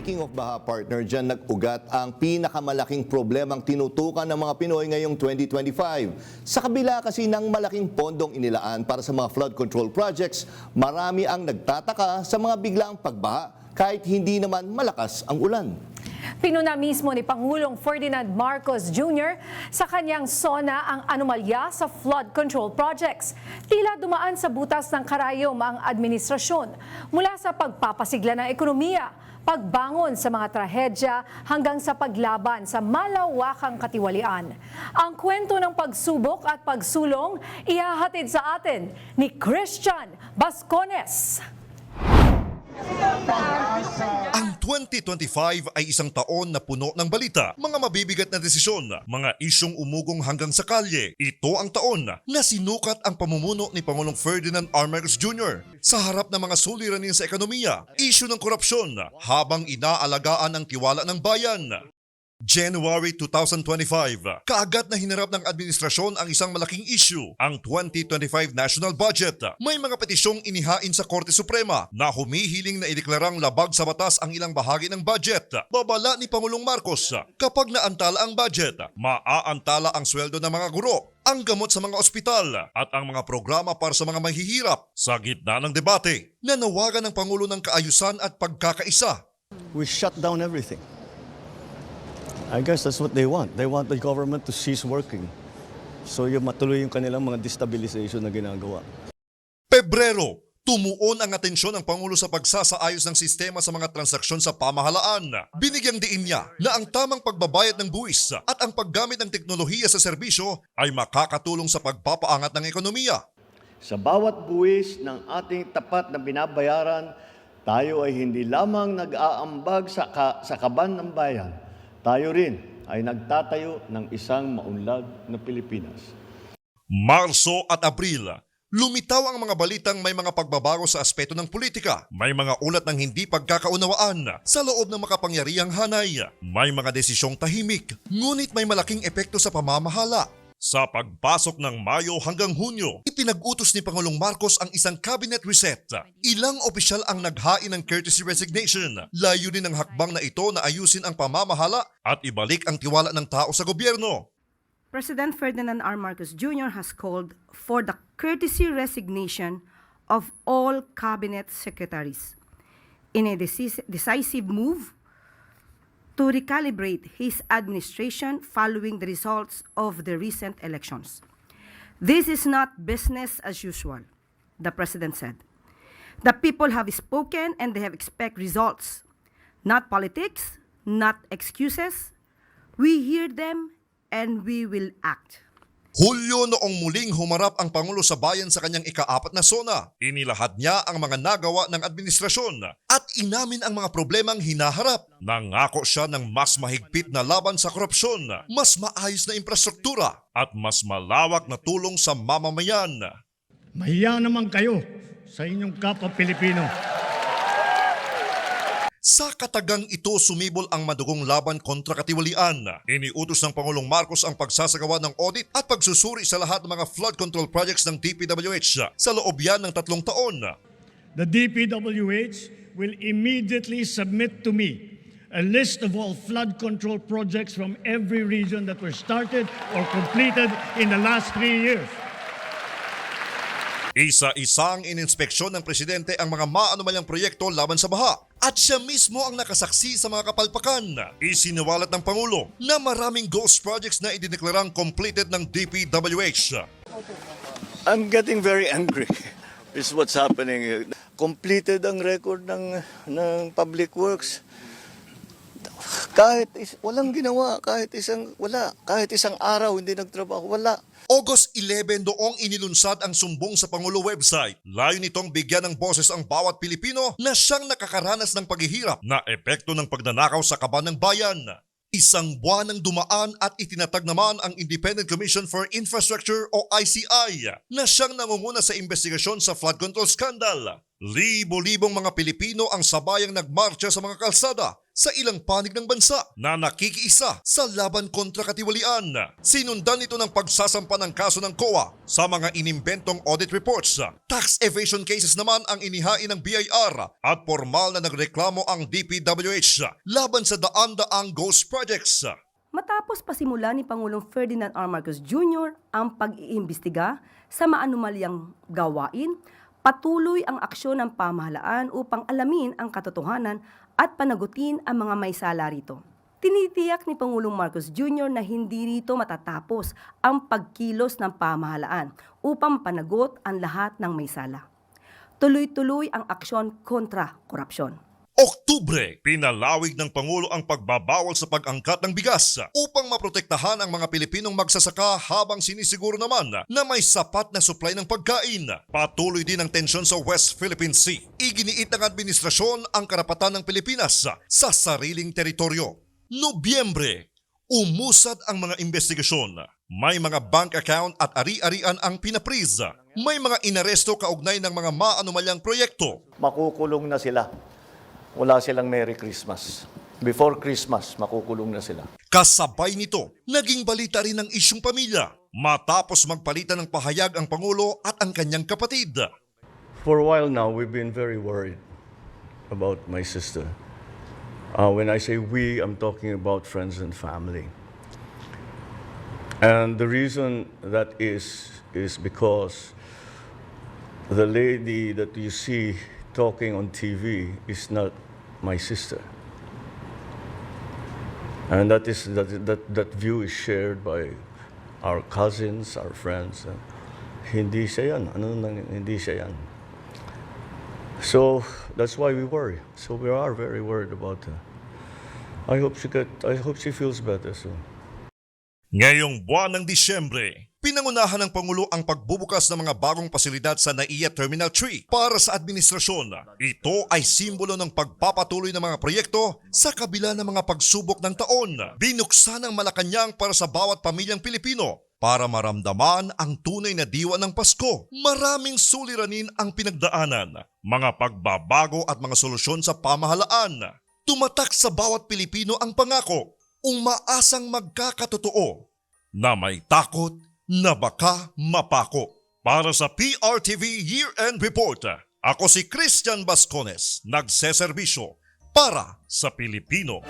Speaking of baha, partner, dyan nag-ugat ang pinakamalaking problemang tinutukan ng mga Pinoy ngayong 2025. Sa kabila kasi ng malaking pondong inilaan para sa mga flood control projects, marami ang nagtataka sa mga biglaang pagbaha kahit hindi naman malakas ang ulan. Pinuna mismo ni Pangulong Ferdinand Marcos Jr. sa kanyang SONA ang anomalya sa flood control projects. Tila dumaan sa butas ng karayom ang administrasyon mula sa pagpapasigla ng ekonomiya, pagbangon sa mga trahedya hanggang sa paglaban sa malawakang katiwalian. Ang kwento ng pagsubok at pagsulong ihahatid sa atin ni Christian Bascones. Ang 2025 ay isang taon na puno ng balita, mga mabibigat na desisyon, mga isyong umugong hanggang sa kalye. Ito ang taon na sinukat ang pamumuno ni Pangulong Ferdinand R. Marcos Jr. sa harap ng mga suliranin sa ekonomiya, isyu ng korupsyon, habang inaalagaan ang tiwala ng bayan. January 2025, kaagad na hinarap ng administrasyon ang isang malaking issue, ang 2025 National Budget. May mga petisyong inihain sa Korte Suprema na humihiling na ideklarang labag sa batas ang ilang bahagi ng budget. Babala ni Pangulong Marcos, kapag naantala ang budget, maaantala ang sweldo ng mga guro, ang gamot sa mga ospital at ang mga programa para sa mga mahihirap. Sa gitna ng debate, nanawagan ng Pangulo ng kaayusan at pagkakaisa. We shut down everything. I guess that's what they want. They want the government to cease working. So yung matuloy yung kanilang mga destabilization na ginagawa. Pebrero, tumuon ang atensyon ng Pangulo sa pagsasaayos ng sistema sa mga transaksyon sa pamahalaan. Binigyang diin niya na ang tamang pagbabayad ng buwis at ang paggamit ng teknolohiya sa serbisyo ay makakatulong sa pagpapaangat ng ekonomiya. Sa bawat buwis ng ating tapat na binabayaran, tayo ay hindi lamang nag-aambag sa kaban ng bayan. Tayo rin ay nagtatayo ng isang maunlad na Pilipinas. Marso at Abril, lumitaw ang mga balitang may mga pagbabago sa aspeto ng politika. May mga ulat ng hindi pagkakaunawaan sa loob ng makapangyarihang hanay. May mga desisyong tahimik, ngunit may malaking epekto sa pamamahala. Sa pagpasok ng Mayo hanggang Hunyo, ipinag-utos ni Pangulong Marcos ang isang cabinet reset. Ilang opisyal ang naghain ng courtesy resignation. Layunin ng hakbang na ito na ayusin ang pamamahala at ibalik ang tiwala ng tao sa gobyerno. President Ferdinand R. Marcos Jr. has called for the courtesy resignation of all cabinet secretaries in a decisive move to recalibrate his administration following the results of the recent elections. This is not business as usual, the President said. The people have spoken and they have expect results, not politics, not excuses. We hear them and we will act. Hulyo noong muling humarap ang Pangulo sa bayan sa kanyang ika-4 na SONA. Inilahad niya ang mga nagawa ng administrasyon at inamin ang mga problemang hinaharap. Nangako siya ng mas mahigpit na laban sa korupsyon, mas maayos na infrastruktura at mas malawak na tulong sa mamamayan. Mahiya naman kayo sa inyong kapwa Pilipino. Sa katagang ito sumibol ang madugong laban kontra katiwalian. Iniutos ng Pangulong Marcos ang pagsasagawa ng audit at pagsusuri sa lahat ng mga flood control projects ng DPWH sa loob yan ng 3 taon. The DPWH will immediately submit to me a list of all flood control projects from every region that were started or completed in the last 3 years. Isa-isang ininspeksyon ng Presidente ang mga maanumalyang proyekto laban sa baha. At siya mismo ang nakasaksi sa mga kapalpakan. Isiniwalat ng Pangulo na maraming ghost projects na idineklarang completed ng DPWH. I'm getting very angry. This is what's happening. Completed ang record ng Public Works. Walang ginawa, kahit isang araw hindi nagtrabaho, wala. August 11 doong inilunsad ang sumbong sa Pangulo website. Layo nitong bigyan ng boses ang bawat Pilipino na siyang nakakaranas ng paghihirap na epekto ng pagnanakaw sa kaban ng bayan. Isang buwan ang dumaan at itinatag naman ang Independent Commission for Infrastructure o ICI na siyang nangunguna sa investigasyon sa flood control scandal. Libo-libong mga Pilipino ang sabayang nagmarcha sa mga kalsada sa ilang panig ng bansa na nakikiisa sa laban kontra katiwalian. Sinundan ito ng pagsasampa ng kaso ng COA sa mga inimbentong audit reports. Tax evasion cases naman ang inihain ng BIR at formal na nagreklamo ang DPWH laban sa daan-daang ghost projects. Matapos pasimula ni Pangulong Ferdinand R. Marcos Jr. ang pag-iimbestiga sa maanumalyang gawain, patuloy ang aksyon ng pamahalaan upang alamin ang katotohanan at panagutin ang mga may sala rito. Tinitiyak ni Pangulong Marcos Jr. na hindi rito matatapos ang pagkilos ng pamahalaan upang panagot ang lahat ng may sala. Tuloy-tuloy ang aksyon kontra korupsyon. Oktubre, pinalawig ng Pangulo ang pagbabawal sa pag-angkat ng bigas upang maprotektahan ang mga Pilipinong magsasaka habang sinisiguro naman na may sapat na supply ng pagkain. Patuloy din ang tensyon sa West Philippine Sea. Iginiit ng administrasyon ang karapatan ng Pilipinas sa sariling teritoryo. Nobyembre, umusad ang mga investigasyon. May mga bank account at ari-arian ang pinapriza. May mga inaresto kaugnay ng mga maanumalyang proyekto. Makukulong na sila. Wala silang Merry Christmas. Before Christmas, makukulong na sila. Kasabay nito, naging balita rin ang isyung pamilya matapos magpalitan ng pahayag ang Pangulo at ang kanyang kapatid. For a while now, we've been very worried about my sister. When I say we, I'm talking about friends and family. And the reason that is because the lady that you see talking on TV is not my sister. And that view is shared by our cousins, our friends. Hindi siya yan. Hindi siya yan. So that's why we worry. So we are very worried about her. I hope she feels better soon. Ngayong buwan ng Disyembre, pinangunahan ng Pangulo ang pagbubukas ng mga bagong pasilidad sa NAIA Terminal 3 para sa administrasyon. Ito ay simbolo ng pagpapatuloy ng mga proyekto sa kabila ng mga pagsubok ng taon. Binuksan ng Malacanang para sa bawat pamilyang Pilipino para maramdaman ang tunay na diwa ng Pasko. Maraming suliranin ang pinagdaanan, mga pagbabago at mga solusyon sa pamahalaan. Tumatak sa bawat Pilipino ang pangako, umaasang magkakatotoo, na may takot na baka mapako. Para sa PRTV Year-End Report, ako si Christian Bascones, nagseserbisyo para sa Pilipino.